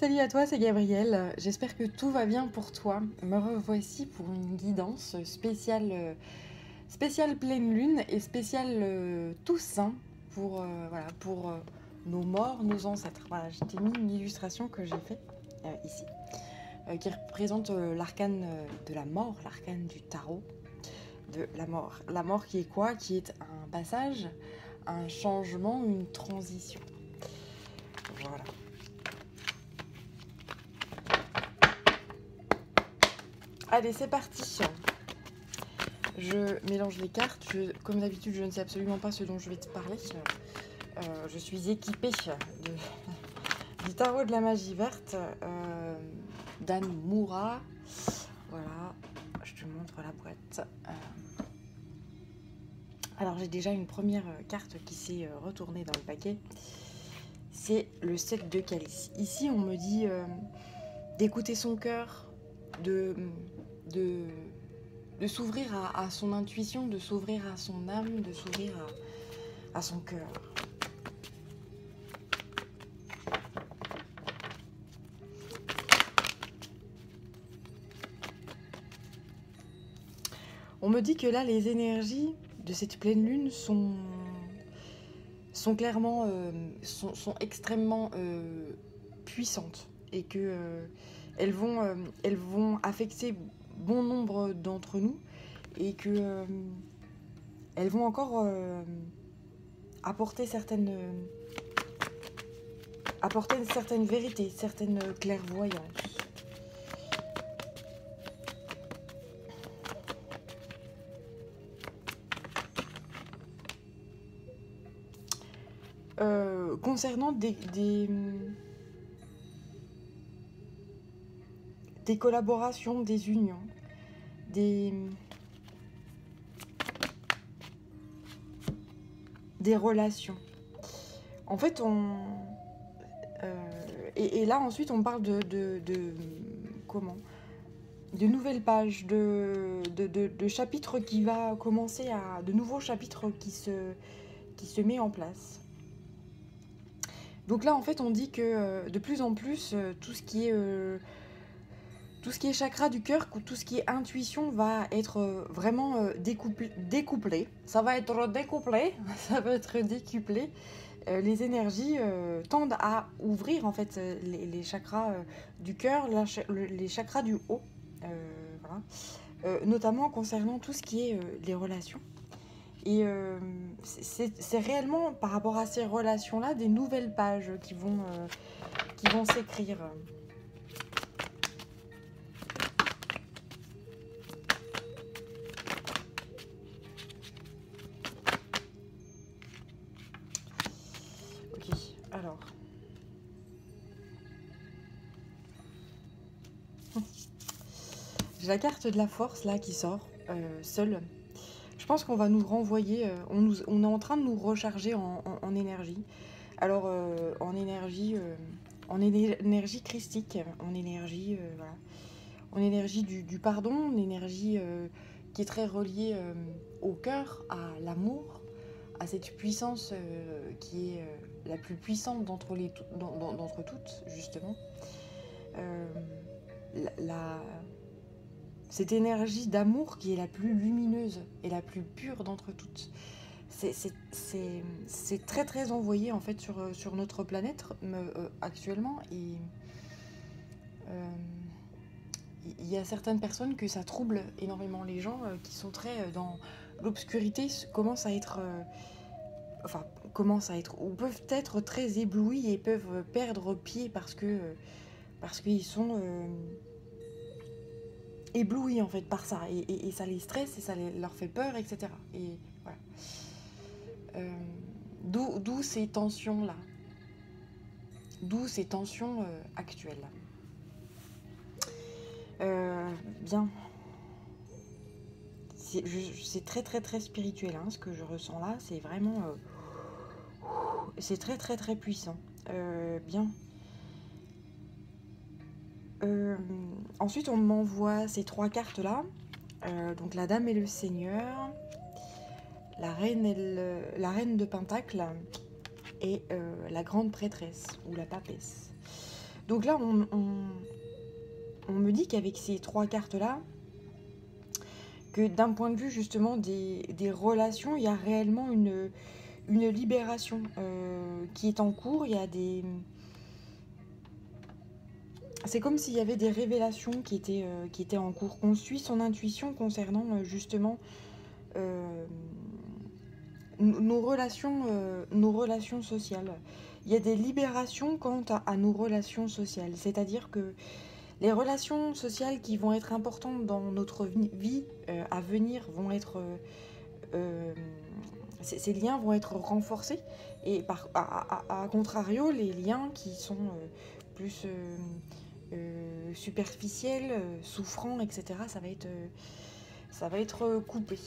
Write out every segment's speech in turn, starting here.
Salut à toi, c'est Gabrielle. J'espère que tout va bien pour toi. Me revoici pour une guidance spéciale pleine lune et spéciale Toussaint pour nos morts, nos ancêtres. Voilà, je t'ai mis une illustration que j'ai faite ici, qui représente l'arcane de la mort, l'arcane du tarot de la mort. La mort qui est quoi? Qui est un passage, un changement, une transition. Voilà. Allez, c'est parti. Je mélange les cartes. Comme d'habitude, je ne sais absolument pas ce dont je vais te parler. Je suis équipée du tarot de la magie verte d'Anne Moura. Voilà, je te montre la boîte. Alors, j'ai déjà une première carte qui s'est retournée dans le paquet. C'est le 7 de calice. Ici, on me dit d'écouter son cœur, de s'ouvrir à son intuition, de s'ouvrir à son âme, de s'ouvrir à son cœur. On me dit que là, les énergies de cette pleine lune sont clairement, sont extrêmement puissantes et que elles vont affecter bon nombre d'entre nous et que elles vont encore apporter certaines vérités, certaines clairvoyances. Concernant des collaborations, des unions, des relations. En fait, et là ensuite on parle de nouvelles pages, de chapitres qui va commencer de nouveaux chapitres qui se met en place. Donc là en fait on dit que de plus en plus tout ce qui est chakra du cœur, tout ce qui est intuition va être vraiment découplé. Ça va être découplé, ça va être décuplé. Les énergies tendent à ouvrir en fait les chakras du cœur, les chakras du haut, voilà. Notamment concernant tout ce qui est les relations. Et c'est réellement par rapport à ces relations-là des nouvelles pages qui vont s'écrire. Ok, alors. J'ai la carte de la force là qui sort, seule. Je pense qu'on va nous renvoyer, on est en train de nous recharger en énergie. Alors en énergie christique, en énergie, voilà. En énergie du pardon, en énergie qui est très reliée au cœur, à l'amour, à cette puissance qui est la plus puissante d'entre toutes, justement. Cette énergie d'amour qui est la plus lumineuse et la plus pure d'entre toutes. C'est très très envoyé en fait sur notre planète actuellement, et il y a certaines personnes que ça trouble énormément. Les gens qui sont très dans l'obscurité commencent à être ou peuvent être très éblouis et peuvent perdre pied parce qu'ils sont éblouis en fait par ça, et ça les stresse et ça leur fait peur, etc. Et voilà. D'où ces tensions là, d'où ces tensions actuelles. Bien, c'est très très très spirituel hein, ce que je ressens là, c'est vraiment c'est très très très puissant. Bien. Ensuite on m'envoie ces trois cartes là, donc la dame et le seigneur, la reine de Pentacle et la grande prêtresse ou la papesse. Donc là, on me dit qu'avec ces trois cartes-là, que d'un point de vue justement des relations, il y a réellement une libération qui est en cours. Il y a des... C'est comme s'il y avait des révélations qui étaient en cours. On suit son intuition concernant justement euh, nos relations sociales. Il y a des libérations quant à nos relations sociales. C'est-à-dire que les relations sociales qui vont être importantes dans notre vie à venir vont être... euh, ces liens vont être renforcés. Et à contrario, les liens qui sont plus superficiels, souffrants, etc., ça va être coupé.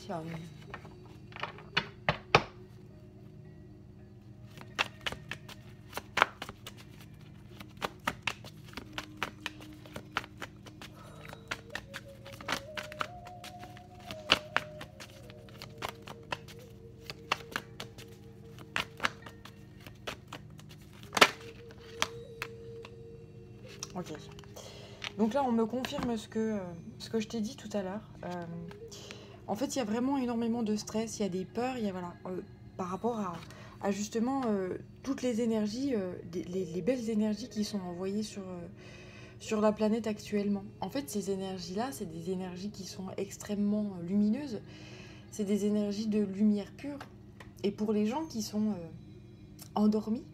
Ok. Donc là, on me confirme ce que je t'ai dit tout à l'heure. En fait, il y a vraiment énormément de stress, il y a des peurs, il y a, voilà, par rapport à justement toutes les énergies, les belles énergies qui sont envoyées sur la planète actuellement. En fait, ces énergies-là, c'est des énergies qui sont extrêmement lumineuses, c'est des énergies de lumière pure. Et pour les gens qui sont endormis,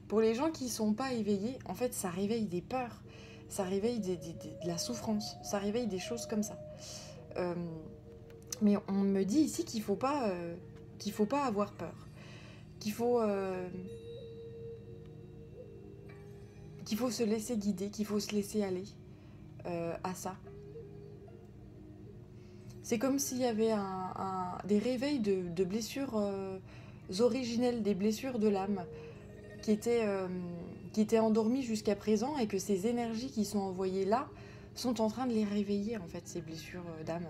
pour les gens qui ne sont pas éveillés, en fait, ça réveille des peurs, ça réveille de la souffrance, ça réveille des choses comme ça. Euh, mais on me dit ici qu'il faut pas avoir peur, qu'il faut, euh, qu'il faut se laisser guider, qu'il faut se laisser aller à ça. C'est comme s'il y avait des réveils de blessures originelles, des blessures de l'âme qui étaient endormies jusqu'à présent et que ces énergies qui sont envoyées là sont en train de les réveiller, en fait, ces blessures d'âme.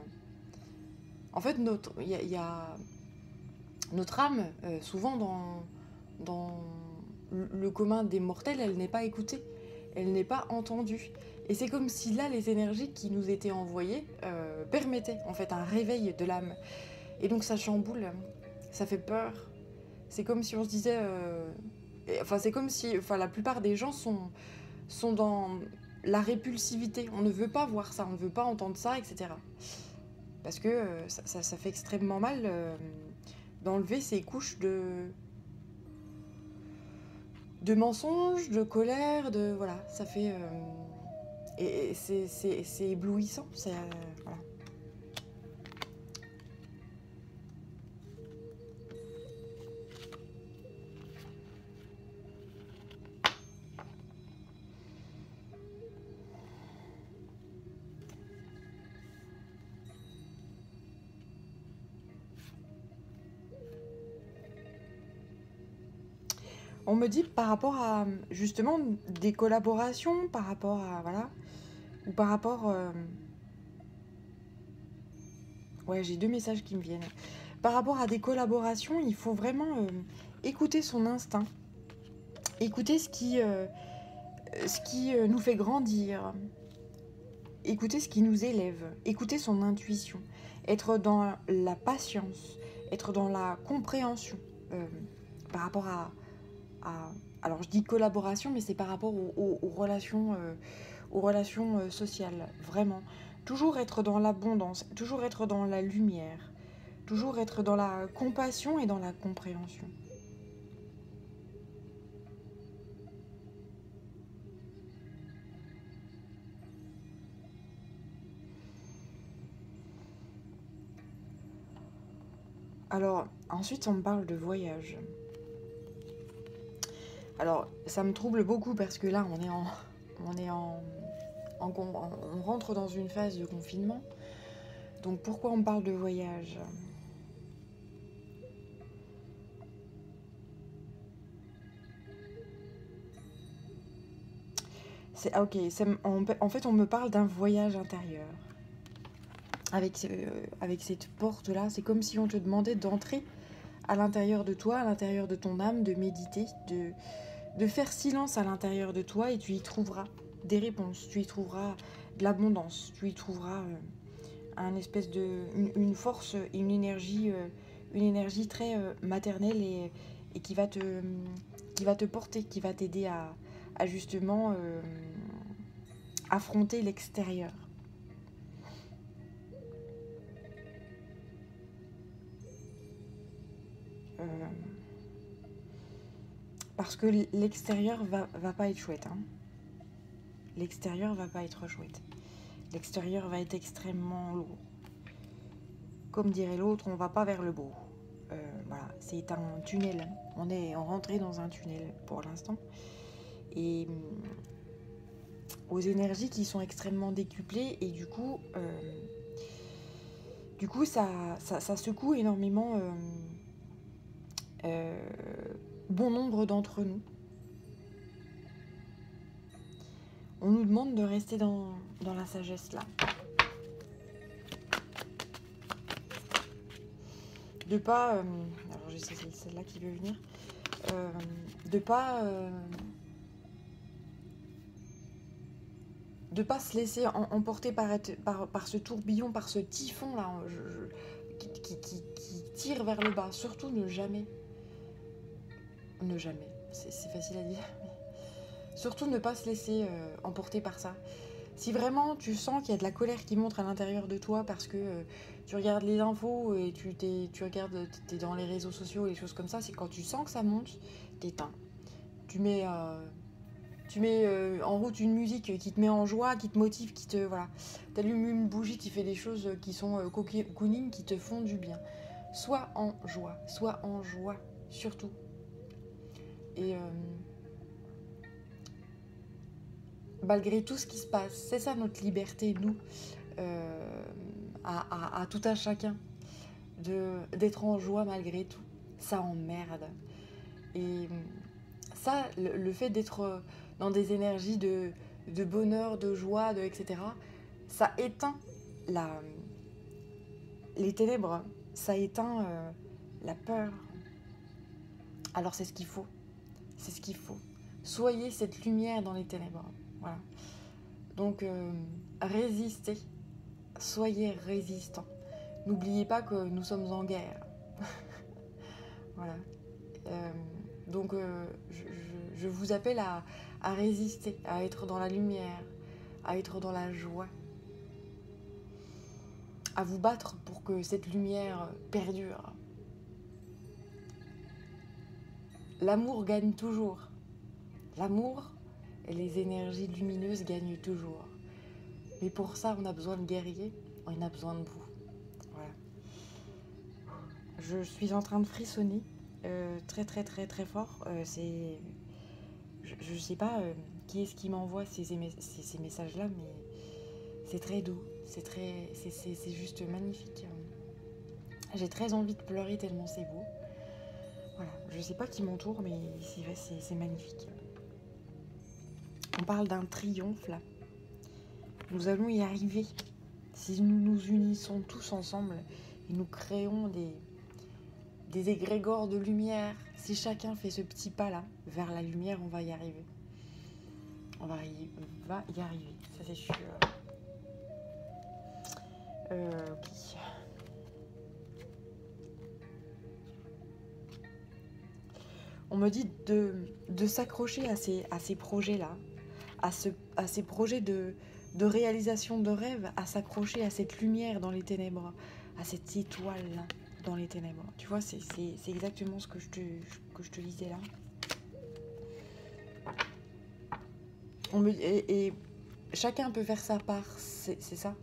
En fait, y a notre âme, souvent dans le commun des mortels, elle n'est pas écoutée, elle n'est pas entendue. Et c'est comme si là, les énergies qui nous étaient envoyées permettaient en fait un réveil de l'âme. Et donc ça chamboule, ça fait peur. C'est comme si on se disait... Enfin, c'est comme si... Enfin, la plupart des gens sont dans la répulsivité. On ne veut pas voir ça, on ne veut pas entendre ça, etc. Parce que ça fait extrêmement mal d'enlever ces couches de mensonges, de colère, de... Voilà, ça fait... et c'est éblouissant, voilà. On me dit par rapport à justement des collaborations, par rapport à... Voilà. Ou par rapport... Ouais, j'ai deux messages qui me viennent. Par rapport à des collaborations, il faut vraiment écouter son instinct. Écouter ce qui nous fait grandir. Écouter ce qui nous élève. Écouter son intuition. Être dans la patience. Être dans la compréhension. Par rapport à... Alors je dis collaboration, mais c'est par rapport aux relations sociales. Vraiment. Toujours être dans l'abondance. Toujours être dans la lumière. Toujours être dans la compassion et dans la compréhension. Alors, ensuite, on me parle de voyage. Alors, ça me trouble beaucoup parce que là, on rentre dans une phase de confinement. Donc, pourquoi on me parle de voyage ? Ok, en fait, on me parle d'un voyage intérieur. Avec cette porte-là, c'est comme si on te demandait d'entrer à l'intérieur de toi, à l'intérieur de ton âme, de méditer, de faire silence à l'intérieur de toi et tu y trouveras des réponses, tu y trouveras de l'abondance, tu y trouveras un espèce de, une force et une énergie très maternelle et qui va te porter, qui va t'aider à justement affronter l'extérieur. Euh, parce que l'extérieur va pas être chouette. Hein. L'extérieur va pas être chouette. L'extérieur va être extrêmement lourd. Comme dirait l'autre, on va pas vers le beau. Voilà, c'est un tunnel. On est rentré dans un tunnel pour l'instant. Et aux énergies qui sont extrêmement décuplées et du coup ça secoue énormément bon nombre d'entre nous. On nous demande de rester dans la sagesse là. De pas... alors j'ai celle-là qui veut venir. De pas se laisser emporter par ce tourbillon, par ce typhon là, qui tire vers le bas. Surtout ne jamais, c'est facile à dire, mais surtout ne pas se laisser emporter par ça. Si vraiment tu sens qu'il y a de la colère qui monte à l'intérieur de toi parce que tu regardes les infos et tu regardes, t'es dans les réseaux sociaux et des choses comme ça, c'est quand tu sens que ça monte, t'éteins. Tu mets en route une musique qui te met en joie, qui te motive, qui te... Voilà. T'allumes une bougie, tu fais des choses qui sont cocooning, qui te font du bien. Sois en joie, surtout. Et malgré tout ce qui se passe, c'est ça notre liberté, nous, à tout un chacun, d'être en joie malgré tout. Ça emmerde. Et ça, le fait d'être dans des énergies de bonheur, de joie, etc., ça éteint les ténèbres, ça éteint la peur. Alors c'est ce qu'il faut, c'est ce qu'il faut. Soyez cette lumière dans les ténèbres, voilà. Donc résistez, soyez résistants. N'oubliez pas que nous sommes en guerre. Voilà. Donc je vous appelle à résister, à être dans la lumière, à être dans la joie, à vous battre pour que cette lumière perdure. L'amour gagne toujours. L'amour et les énergies lumineuses gagnent toujours. Mais pour ça, on a besoin de guerriers, on a besoin de vous. Voilà. Je suis en train de frissonner très très très très fort. Je sais pas qui est-ce qui m'envoie ces messages-là, mais c'est très doux, c'est juste magnifique. J'ai très envie de pleurer tellement c'est beau. Voilà, je sais pas qui m'entoure, mais c'est magnifique. On parle d'un triomphe là. Nous allons y arriver. Si nous nous unissons tous ensemble et nous créons des égrégores de lumière, si chacun fait ce petit pas là vers la lumière, on va y arriver. On va y arriver, ça c'est sûr. Ok. On me dit de s'accrocher à ces projets-là, à ces projets de réalisation de rêve, à s'accrocher à cette lumière dans les ténèbres, à cette étoile dans les ténèbres. Tu vois, c'est exactement ce que je te disais là. Et chacun peut faire sa part, c'est ça.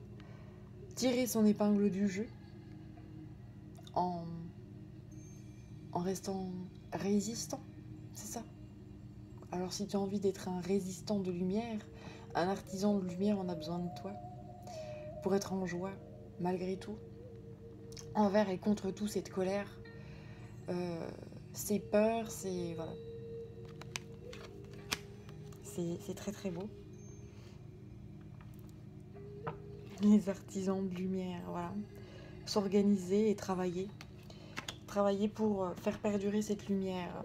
Tirer son épingle du jeu en restant résistant, c'est ça. Alors si tu as envie d'être un résistant de lumière, un artisan de lumière, on a besoin de toi pour être en joie malgré tout, envers et contre tout cette colère, ces peurs, voilà. C'est très très beau. Les artisans de lumière, voilà. S'organiser et travailler pour faire perdurer cette lumière.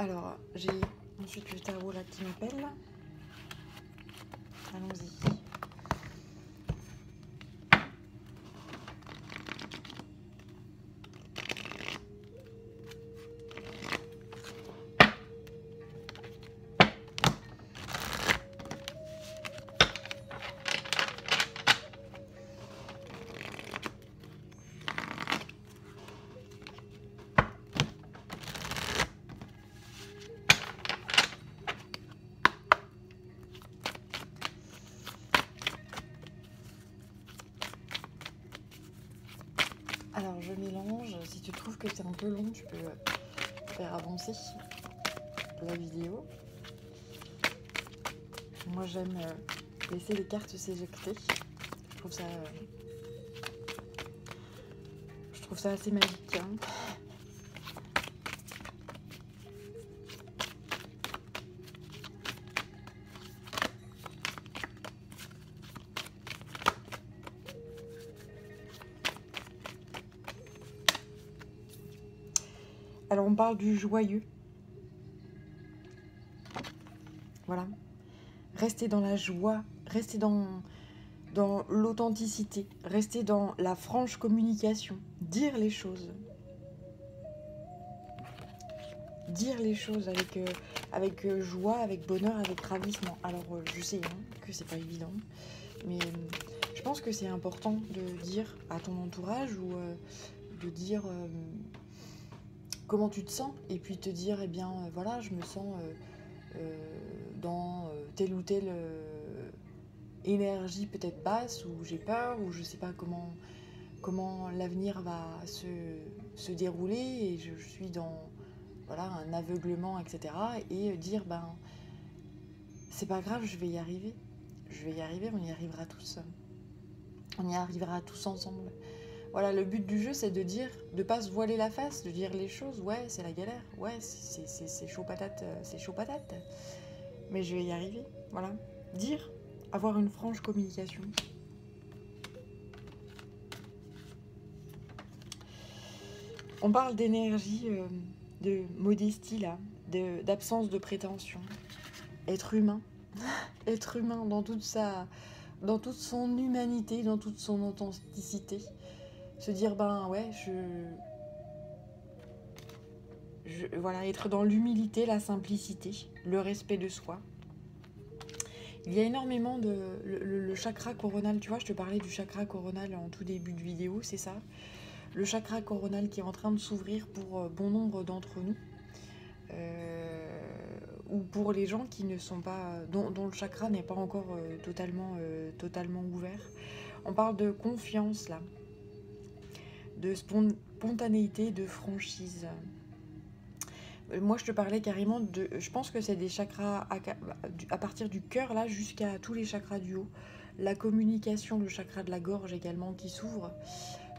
Alors, j'ai ensuite le tarot là qui m'appelle. Allons-y. Alors, je mélange. Si tu trouves que c'est un peu long, tu peux faire avancer la vidéo. Moi, j'aime laisser les cartes s'éjecter. Je trouve ça assez magique. Hein. Alors, on parle du joyeux. Voilà. Restez dans la joie, restez dans l'authenticité, restez dans la franche communication, dire les choses. Dire les choses avec joie, avec bonheur, avec ravissement. Alors, je sais que c'est pas évident, mais je pense que c'est important de dire à ton entourage ou de dire comment tu te sens et puis te dire, eh bien, voilà, je me sens dans telle ou telle énergie peut-être basse, ou j'ai peur, ou je sais pas comment l'avenir va se dérouler, et je suis dans voilà, un aveuglement, etc. Et dire, ben, c'est pas grave, je vais y arriver. Je vais y arriver, on y arrivera tous. On y arrivera tous ensemble. Voilà, le but du jeu, c'est de dire, de pas se voiler la face, de dire les choses. Ouais, c'est la galère. Ouais, c'est chaud patate, c'est chaud patate. Mais je vais y arriver. Voilà. Dire, avoir une franche communication. On parle d'énergie, de modestie, là, d'absence de prétention. Être humain. Être humain dans toute son humanité, dans toute son authenticité. Se dire, ben ouais, voilà, être dans l'humilité, la simplicité, le respect de soi. Il y a énormément de... Le chakra coronal, tu vois, je te parlais du chakra coronal en tout début de vidéo, c'est ça. Le chakra coronal qui est en train de s'ouvrir pour bon nombre d'entre nous. Ou pour les gens qui ne sont pas... dont le chakra n'est pas encore totalement ouvert. On parle de confiance, là. De spontanéité, de franchise. Moi, je te parlais carrément de... Je pense que c'est des chakras à partir du cœur, là, jusqu'à tous les chakras du haut. La communication, le chakra de la gorge également qui s'ouvre.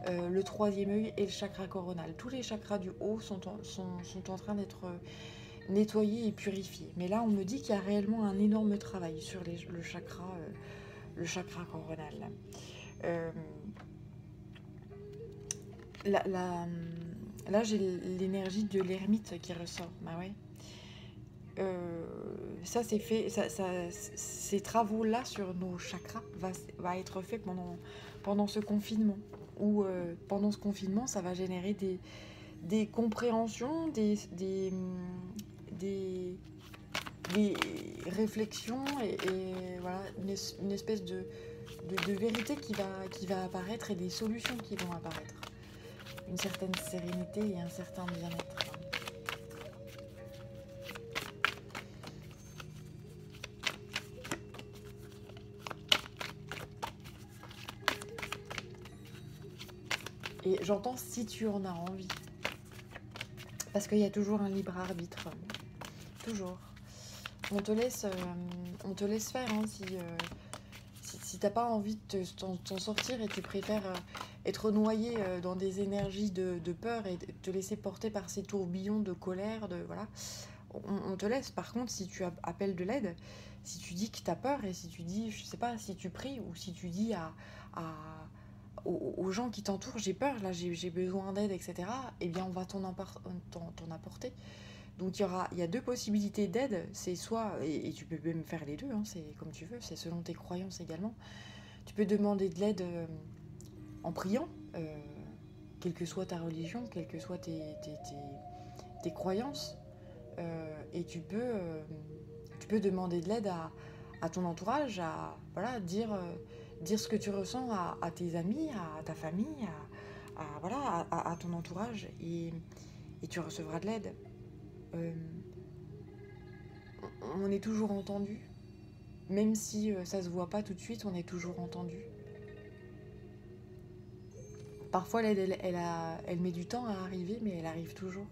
Le troisième œil et le chakra coronal. Tous les chakras du haut sont en train d'être nettoyés et purifiés. Mais là, on me dit qu'il y a réellement un énorme travail sur le chakra coronal. Là, j'ai l'énergie de l'ermite qui ressort. Bah ouais. Ça, c'est fait. Ces travaux-là sur nos chakras va être fait pendant ce confinement. Ou pendant ce confinement, ça va générer des compréhensions, des réflexions et voilà, une espèce de vérité qui va apparaître et des solutions qui vont apparaître. Une certaine sérénité et un certain bien-être. Et j'entends si tu en as envie. Parce qu'il y a toujours un libre arbitre. Toujours. On te laisse faire hein, si t'as pas envie de t'en sortir et tu préfères être noyé dans des énergies de peur et te laisser porter par ces tourbillons de colère, voilà, on te laisse. Par contre, si tu appelles de l'aide, si tu dis que t'as peur et si tu dis, je sais pas, si tu pries ou si tu dis aux gens qui t'entourent, j'ai peur, là j'ai besoin d'aide, etc., eh bien on va t'en apporter. Donc il y a deux possibilités d'aide, c'est soit, et tu peux même faire les deux, hein, c'est comme tu veux, c'est selon tes croyances également. Tu peux demander de l'aide en priant, quelle que soit ta religion, quelles que soient tes croyances, et tu peux demander de l'aide à ton entourage, à voilà, dire ce que tu ressens à tes amis, à ta famille, voilà, à ton entourage, et tu recevras de l'aide. Euh, on est toujours entendu, même si ça se voit pas tout de suite, on est toujours entendu. Parfois l'aide, elle met du temps à arriver, mais elle arrive toujours.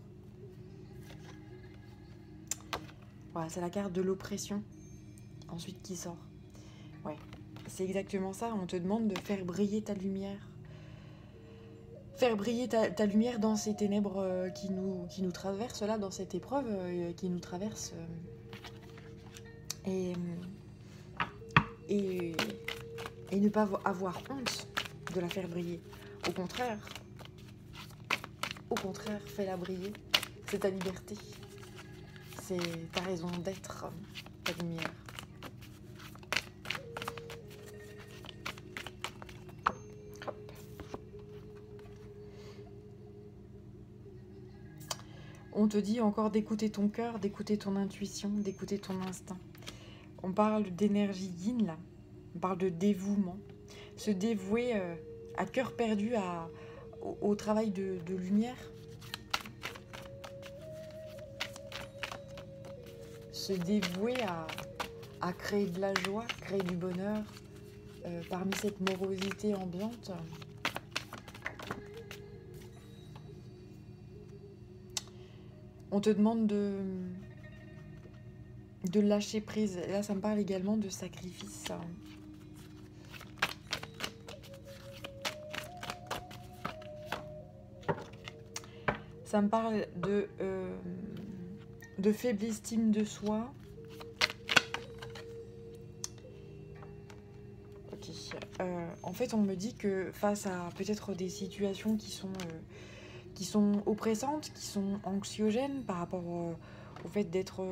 Voilà, c'est la carte de l'oppression, ensuite qui sort. Ouais, c'est exactement ça, on te demande de faire briller ta lumière. Faire briller ta lumière dans ces ténèbres qui nous traversent là, dans cette épreuve qui nous traverse. Et, et, et ne pas avoir honte de la faire briller. Au contraire, fais-la briller. C'est ta liberté. C'est ta raison d'être, ta lumière. Hop. On te dit encore d'écouter ton cœur, d'écouter ton intuition, d'écouter ton instinct. On parle d'énergie yin là. On parle de dévouement. Se dévouer à cœur perdu au travail de lumière. Se dévouer à créer de la joie, créer du bonheur parmi cette morosité ambiante. On te demande de lâcher prise. Et là, ça me parle également de sacrifice. Ça me parle de faible estime de soi. Ok. En fait, on me dit que face à peut-être des situations qui sont oppressantes, qui sont anxiogènes par rapport au fait d'être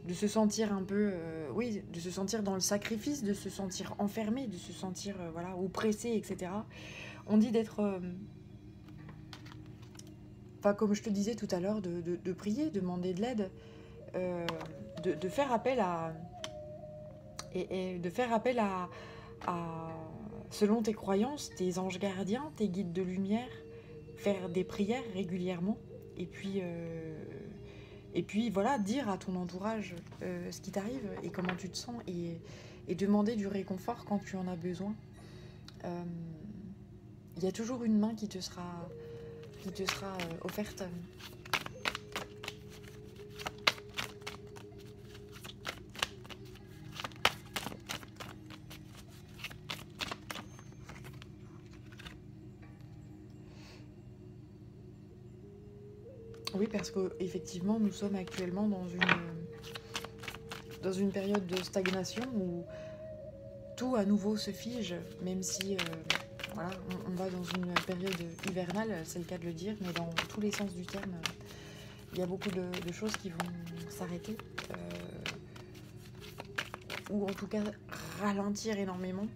de se sentir un peu, oui, de se sentir dans le sacrifice, de se sentir enfermé, de se sentir, voilà, oppressé, etc. On dit d'être, enfin, comme je te disais tout à l'heure, de prier, demander de l'aide, de faire appel et de faire appel selon tes croyances, tes anges gardiens, tes guides de lumière, faire des prières régulièrement, et puis voilà, dire à ton entourage ce qui t'arrive et comment tu te sens, et demander du réconfort quand tu en as besoin. Il y a toujours une main qui te sera offerte. Oui, parce qu'effectivement, nous sommes actuellement dans une période de stagnation où tout à nouveau se fige, même si voilà, on va dans une période hivernale, c'est le cas de le dire, mais dans tous les sens du terme, il y a beaucoup de choses qui vont s'arrêter, ou en tout cas ralentir énormément.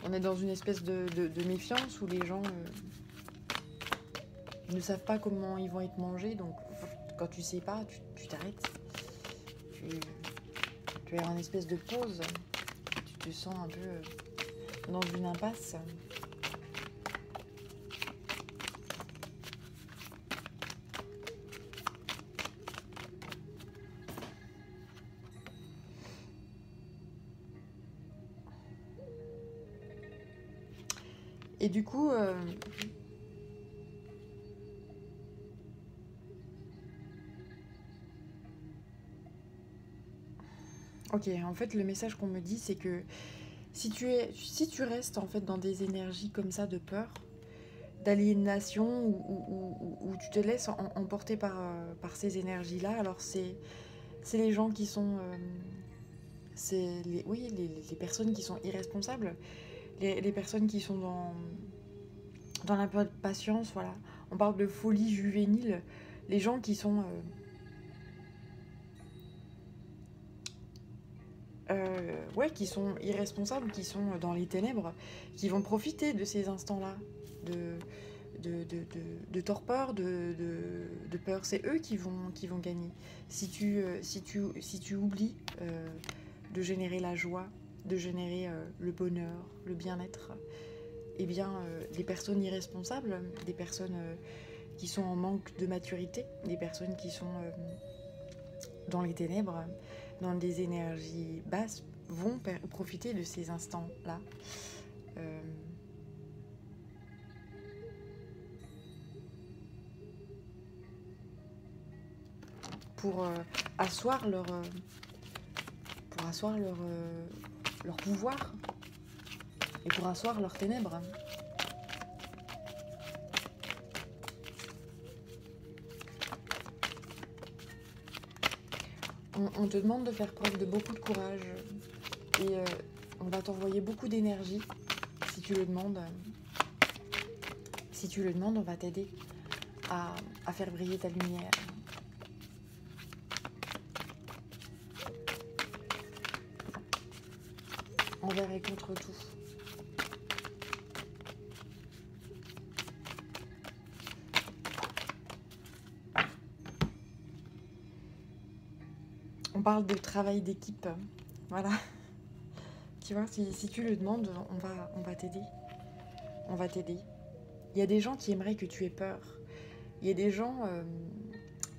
On est dans une espèce de méfiance où les gens ne savent pas comment ils vont être mangés, donc quand tu sais pas, tu t'arrêtes. Tu es en espèce de pause, tu te sens un peu dans une impasse. Et du coup, ok, en fait, le message qu'on me dit, c'est que si tu restes en fait dans des énergies comme ça de peur, d'aliénation, où tu te laisses emporter par ces énergies-là, alors c'est les gens qui sont, oui, les personnes qui sont irresponsables, les personnes qui sont dans l'impatience, voilà. On parle de folie juvénile. Les gens qui sont ouais, qui sont irresponsables, qui sont dans les ténèbres, qui vont profiter de ces instants-là de torpeur, de peur. C'est eux qui vont gagner. Si tu oublies de générer la joie, de générer le bonheur, le bien-être, eh bien, des personnes irresponsables, des personnes qui sont en manque de maturité, des personnes qui sont dans les ténèbres, dans des énergies basses, vont profiter de ces instants-là. Pour asseoir leur pouvoir et pour asseoir leurs ténèbres. On te demande de faire preuve de beaucoup de courage et on va t'envoyer beaucoup d'énergie si tu le demandes. Si tu le demandes, on va t'aider à faire briller ta lumière. Envers et contre tout. On parle de travail d'équipe, voilà. Tu vois, si tu le demandes, on va t'aider. On va t'aider. Il y a des gens qui aimeraient que tu aies peur. Il y a des gens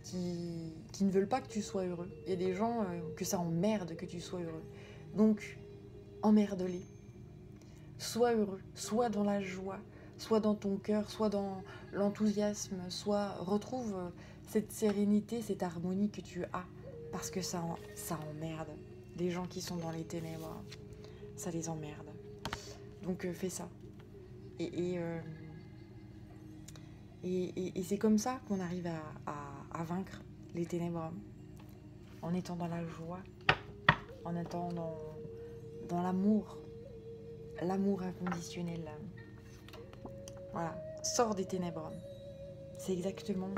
qui ne veulent pas que tu sois heureux. Il y a des gens que ça emmerde que tu sois heureux. Donc, emmerde-les. Sois heureux, sois dans la joie, soit dans ton cœur, soit dans l'enthousiasme, soit retrouve cette sérénité, cette harmonie que tu as. Parce que ça emmerde. Les gens qui sont dans les ténèbres, ça les emmerde. Donc fais ça. Et c'est comme ça qu'on arrive à vaincre les ténèbres. En étant dans la joie, en étant dans l'amour. L'amour inconditionnel. Voilà. Sors des ténèbres. C'est exactement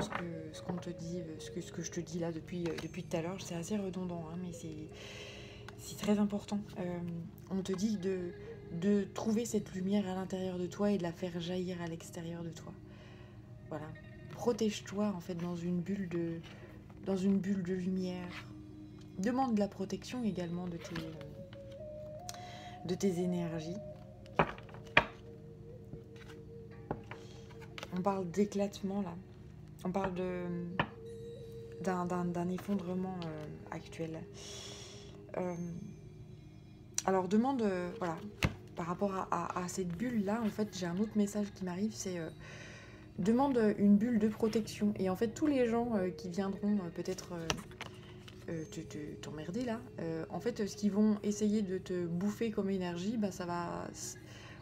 ce qu'on te dit, ce que je te dis là depuis tout à l'heure. C'est assez redondant, hein, mais c'est très important. On te dit de trouver cette lumière à l'intérieur de toi et de la faire jaillir à l'extérieur de toi. Voilà. Protège-toi en fait dans une bulle de lumière. Demande de la protection également de tes énergies. On parle d'éclatement là. On parle d'un effondrement actuel. Alors demande, voilà, par rapport à cette bulle là, en fait j'ai un autre message qui m'arrive, c'est demande une bulle de protection. Et en fait tous les gens qui viendront peut-être t'emmerder là, en fait ce qu'ils vont essayer de te bouffer comme énergie, bah ça va...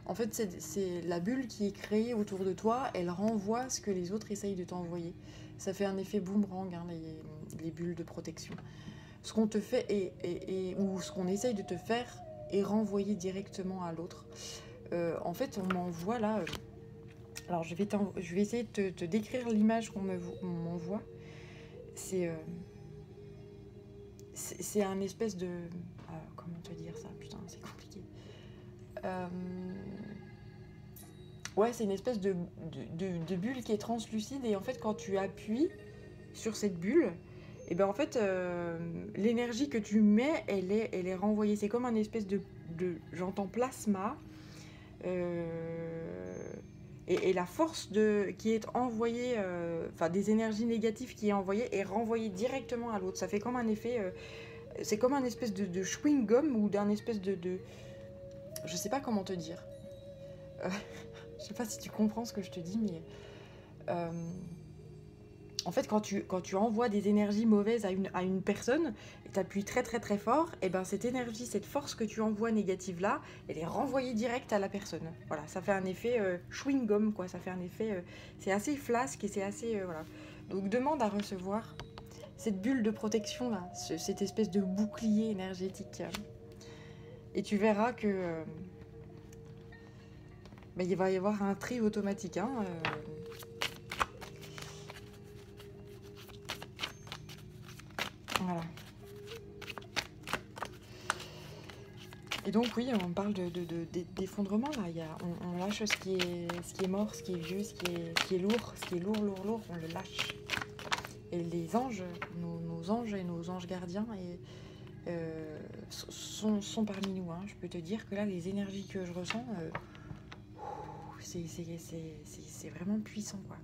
En fait, c'est la bulle qui est créée autour de toi, elle renvoie ce que les autres essayent de t'envoyer. Ça fait un effet boomerang, hein, les bulles de protection. Ce qu'on te fait ou ce qu'on essaye de te faire est renvoyé directement à l'autre. En fait, on m'envoie là... alors, je vais essayer de te décrire l'image qu'on m'envoie. C'est un espèce de... comment te dire ça? Putain, c'est compliqué. Ouais, c'est une espèce de bulle qui est translucide et en fait quand tu appuies sur cette bulle, et ben en fait l'énergie que tu mets elle est renvoyée. C'est comme un espèce de j'entends plasma et la force qui est envoyée, enfin des énergies négatives qui est envoyée est renvoyée directement à l'autre. Ça fait comme un effet, c'est comme un espèce de chewing-gum ou d'un espèce de je sais pas comment te dire. Je sais pas si tu comprends ce que je te dis, mais en fait, quand tu envoies des énergies mauvaises à une personne et tu appuies très très très fort, et ben cette énergie, cette force que tu envoies négative là, elle est renvoyée direct à la personne. Voilà, ça fait un effet chewing-gum, quoi. Ça fait un effet, c'est assez flasque et c'est assez voilà. Donc demande à recevoir cette bulle de protection là, cette espèce de bouclier énergétique. Et tu verras que Mais il va y avoir un tri automatique. Hein, voilà. Et donc oui, on parle d'effondrement là. On lâche ce qui est mort, ce qui est vieux, ce qui est lourd, ce qui est lourd, on le lâche. Et les anges, nos anges et nos anges gardiens sont parmi nous. Hein. Je peux te dire que là, les énergies que je ressens, c'est vraiment puissant, quoi.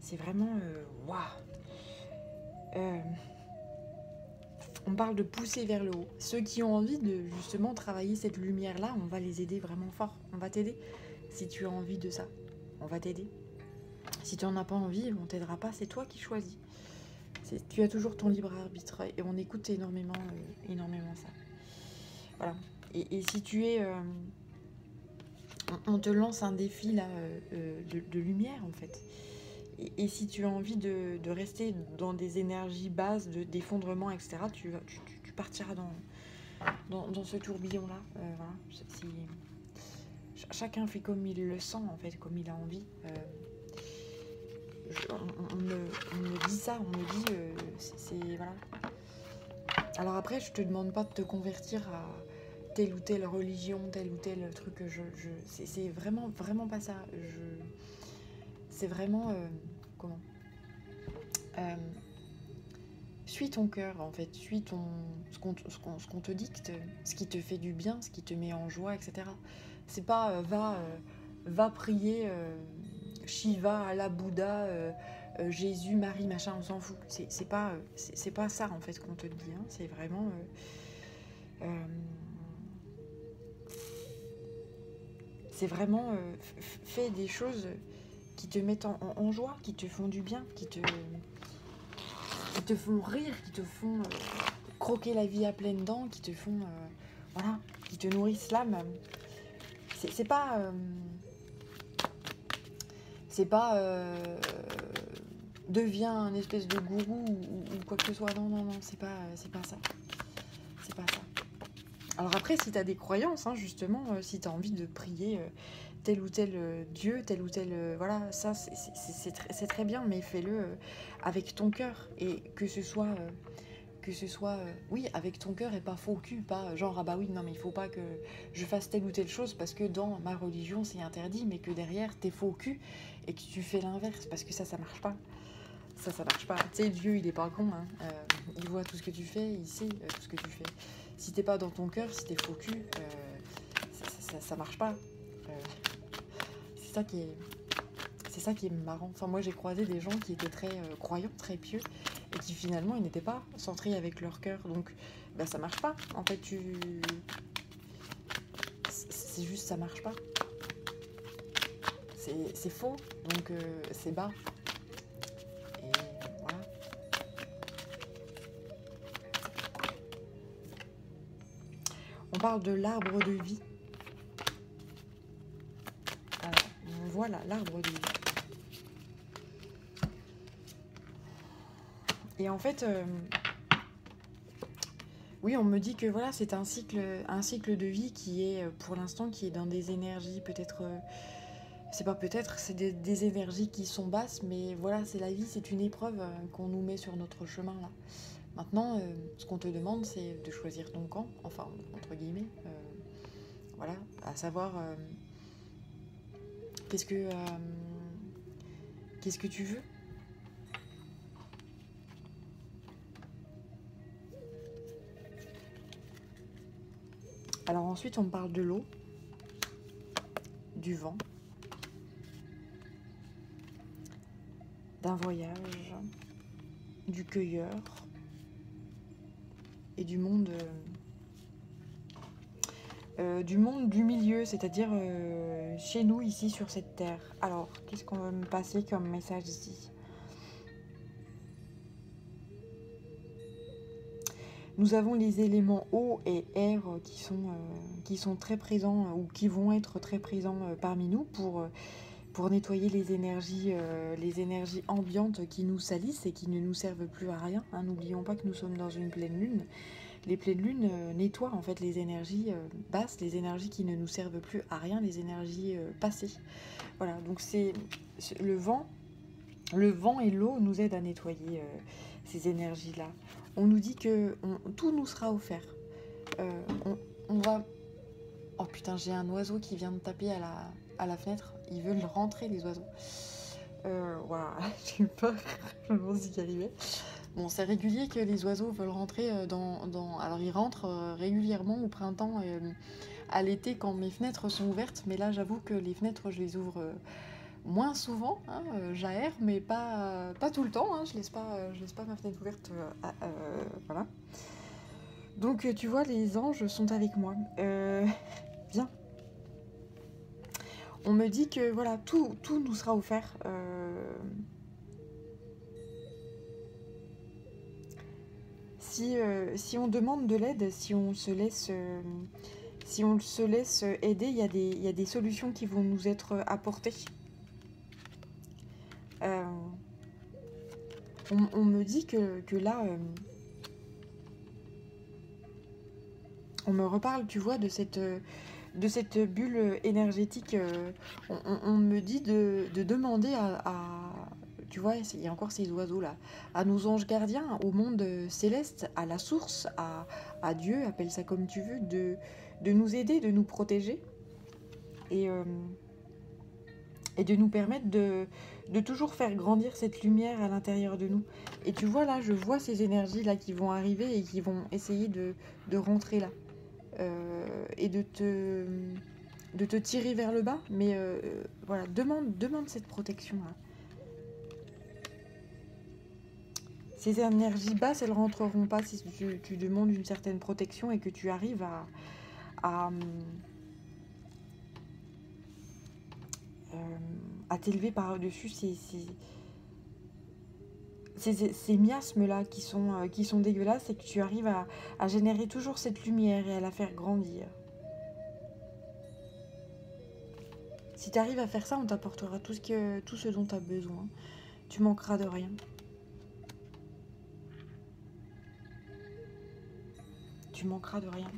C'est vraiment... waouh. On parle de pousser vers le haut. Ceux qui ont envie de justement travailler cette lumière-là, on va les aider vraiment fort. On va t'aider. Si tu as envie de ça, on va t'aider. Si tu n'en as pas envie, on t'aidera pas. C'est toi qui choisis. Tu as toujours ton libre arbitre. Et on écoute énormément ça. Voilà. Et si tu es... on te lance un défi là, de lumière, en fait. Et si tu as envie de rester dans des énergies basses, d'effondrement, etc., tu partiras dans ce tourbillon-là. Voilà. Chacun fait comme il le sent, en fait, comme il a envie. On me dit ça, on me dit... voilà. Alors après, je te demande pas de te convertir à telle ou telle religion, tel ou tel truc. C'est vraiment pas ça. C'est vraiment... comment suis ton cœur, en fait. Suis ce qu'on te dicte, ce qui te fait du bien, ce qui te met en joie, etc. C'est pas va prier Shiva, Allah, Bouddha, Jésus, Marie, machin, on s'en fout. C'est pas ça, en fait, qu'on te dit. Hein. C'est vraiment... c'est vraiment... fais des choses qui te mettent en joie, qui te font du bien, qui te font rire, qui te font croquer la vie à pleines dents, qui te font... voilà, qui te nourrissent l'âme. C'est pas... c'est pas... deviens un espèce de gourou ou quoi que ce soit. Non, c'est pas ça. C'est pas ça. Alors après, si tu as des croyances, hein, justement, si tu as envie de prier tel ou tel dieu, tel ou tel... voilà, ça, c'est très bien, mais fais-le avec ton cœur. Et que ce soit... oui, avec ton cœur et pas faux cul, pas genre, ah bah oui, non mais il faut pas que je fasse telle ou telle chose parce que dans ma religion c'est interdit, mais que derrière t'es faux cul et que tu fais l'inverse, parce que ça marche pas. Ça marche pas. Tu sais, Dieu, il est pas con, hein. Il voit tout ce que tu fais, il sait tout ce que tu fais. Si t'es pas dans ton cœur, si t'es faux cul, ça marche pas. C'est ça qui est marrant. Enfin, moi, j'ai croisé des gens qui étaient très croyants, très pieux, et qui finalement, ils n'étaient pas centrés avec leur cœur. Donc, bah, ça marche pas. En fait, c'est juste, ça marche pas. C'est faux, donc c'est bas. Et voilà. On parle de l'arbre de vie. Alors, voilà, l'arbre de vie. Et en fait, oui, on me dit que voilà, c'est un cycle de vie qui est, pour l'instant, qui est dans des énergies peut-être... c'est pas peut-être, c'est des énergies qui sont basses, mais voilà, c'est la vie, c'est une épreuve qu'on nous met sur notre chemin, là. Maintenant, ce qu'on te demande, c'est de choisir ton camp, enfin, entre guillemets, voilà, à savoir, qu'est-ce que tu veux? Alors ensuite, on me parle de l'eau, du vent, d'un voyage, du cueilleur et du monde du milieu, c'est-à-dire chez nous, ici, sur cette terre. Alors, qu'est-ce qu'on va me passer comme message ici? Nous avons les éléments eau et air qui sont très présents ou qui vont être très présents parmi nous pour nettoyer les énergies ambiantes qui nous salissent et qui ne nous servent plus à rien. Hein. N'oublions pas que nous sommes dans une pleine lune, les pleines lunes nettoient en fait les énergies basses, les énergies qui ne nous servent plus à rien, les énergies passées. Voilà, donc c'est le vent et l'eau nous aident à nettoyer ces énergies-là. On nous dit que tout nous sera offert. On va... Oh putain, j'ai un oiseau qui vient de taper à la fenêtre. Ils veulent rentrer, les oiseaux. Voilà, j'ai eu peur. Je me demande s'il y arrivait. Bon, c'est régulier que les oiseaux veulent rentrer dans... Alors, ils rentrent régulièrement au printemps, à l'été, quand mes fenêtres sont ouvertes. Mais là, j'avoue que les fenêtres, je les ouvre moins souvent. Hein, j'aère, mais pas tout le temps. Hein, je laisse pas ma fenêtre ouverte. Voilà. Donc, tu vois, les anges sont avec moi. Bien. On me dit que voilà, tout nous sera offert. Si on demande de l'aide, si on se laisse aider, il y a des solutions qui vont nous être apportées. On me dit que là, on me reparle, tu vois, de cette bulle énergétique. On me dit de demander tu vois, il y a encore ces oiseaux-là, à nos anges gardiens, au monde céleste, à la source, à Dieu, appelle ça comme tu veux, de nous aider, de nous protéger et de nous permettre de toujours faire grandir cette lumière à l'intérieur de nous. Et tu vois, là, je vois ces énergies-là qui vont arriver et qui vont essayer de rentrer là. Et de te tirer vers le bas, mais voilà, demande cette protection-là. Ces énergies basses, elles rentreront pas si tu demandes une certaine protection et que tu arrives à t'élever par-dessus ces miasmes-là qui sont dégueulasses, et que tu arrives à générer toujours cette lumière et à la faire grandir. Si tu arrives à faire ça, on t'apportera tout ce dont tu as besoin. Tu manqueras de rien. Tu manqueras de rien.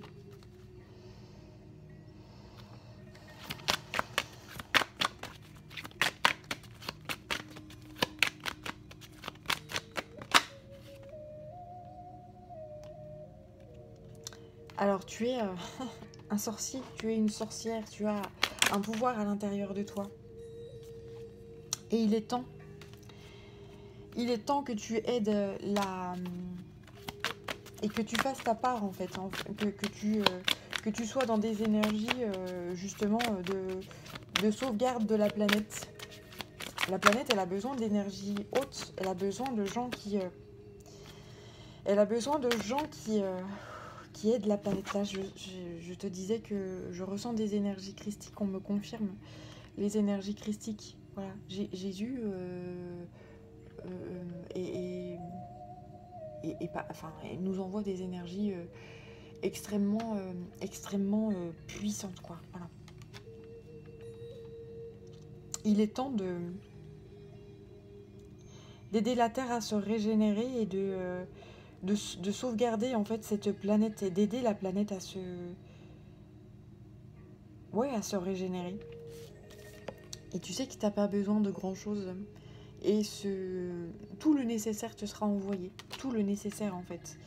Alors tu es un sorcier, tu es une sorcière, tu as un pouvoir à l'intérieur de toi. Et il est temps que tu aides et que tu fasses ta part en fait, hein, que tu sois dans des énergies justement de sauvegarde de la planète. La planète, elle a besoin d'énergie haute, elle a besoin de gens qui aident la planète. Là, je te disais que je ressens des énergies christiques, on me confirme les énergies christiques. Voilà, Jésus il nous envoie des énergies extrêmement puissantes, quoi. Voilà. Il est temps d'aider la Terre à se régénérer et de sauvegarder en fait cette planète et d'aider la planète à se régénérer. Et tu sais que t'as pas besoin de grand chose. Et tout le nécessaire te sera envoyé. Tout le nécessaire, en fait,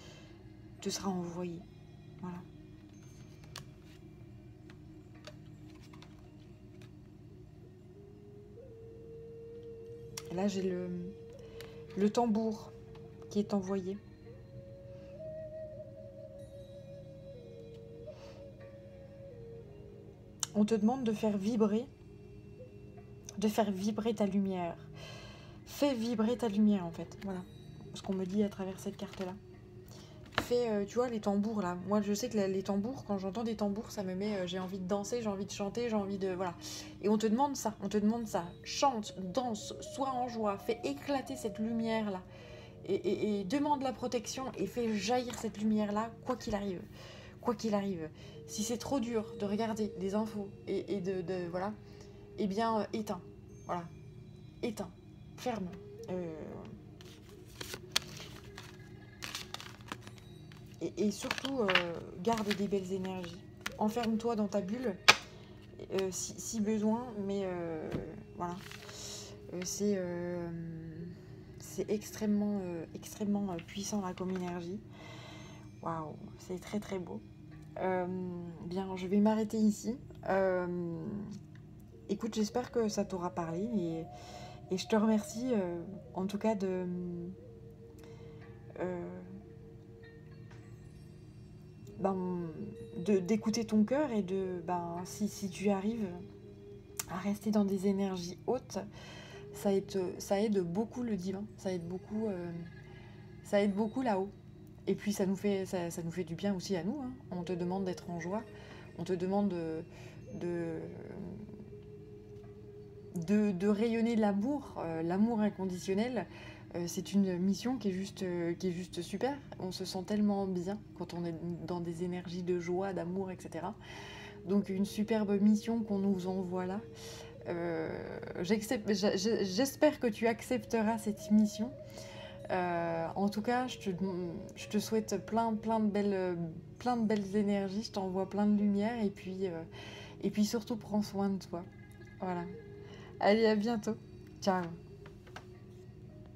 te sera envoyé. Voilà. Et là, j'ai le tambour qui est envoyé. On te demande de faire vibrer ta lumière. Fais vibrer ta lumière, en fait. Voilà ce qu'on me dit à travers cette carte-là. Fais, tu vois, les tambours, là. Moi, je sais que les tambours, quand j'entends des tambours, ça me met... j'ai envie de danser, j'ai envie de chanter, j'ai envie de... Voilà. Et on te demande ça. Chante, danse, sois en joie. Fais éclater cette lumière-là. Et demande la protection et fais jaillir cette lumière-là, quoi qu'il arrive. Quoi qu'il arrive. Si c'est trop dur de regarder des infos et de voilà, eh bien, éteins. Voilà. Éteins. Ferme. et surtout, garde des belles énergies. Enferme-toi dans ta bulle, si besoin, mais voilà. C'est extrêmement puissant là comme énergie. Waouh, c'est très très beau. Bien, je vais m'arrêter ici. Écoute, j'espère que ça t'aura parlé et je te remercie en tout cas euh, ben, d'écouter ton cœur et si tu arrives à rester dans des énergies hautes, ça aide beaucoup le divin, ça aide beaucoup là-haut. Et puis ça nous fait du bien aussi à nous, hein. On te demande d'être en joie, on te demande de, de rayonner l'amour, l'amour inconditionnel. C'est une mission qui est juste super. On se sent tellement bien quand on est dans des énergies de joie, d'amour, etc. Donc une superbe mission qu'on nous envoie là. J'espère que tu accepteras cette mission. En tout cas, je te souhaite plein de belles énergies. Je t'envoie plein de lumière et puis surtout prends soin de toi. Voilà. Allez, à bientôt. Ciao.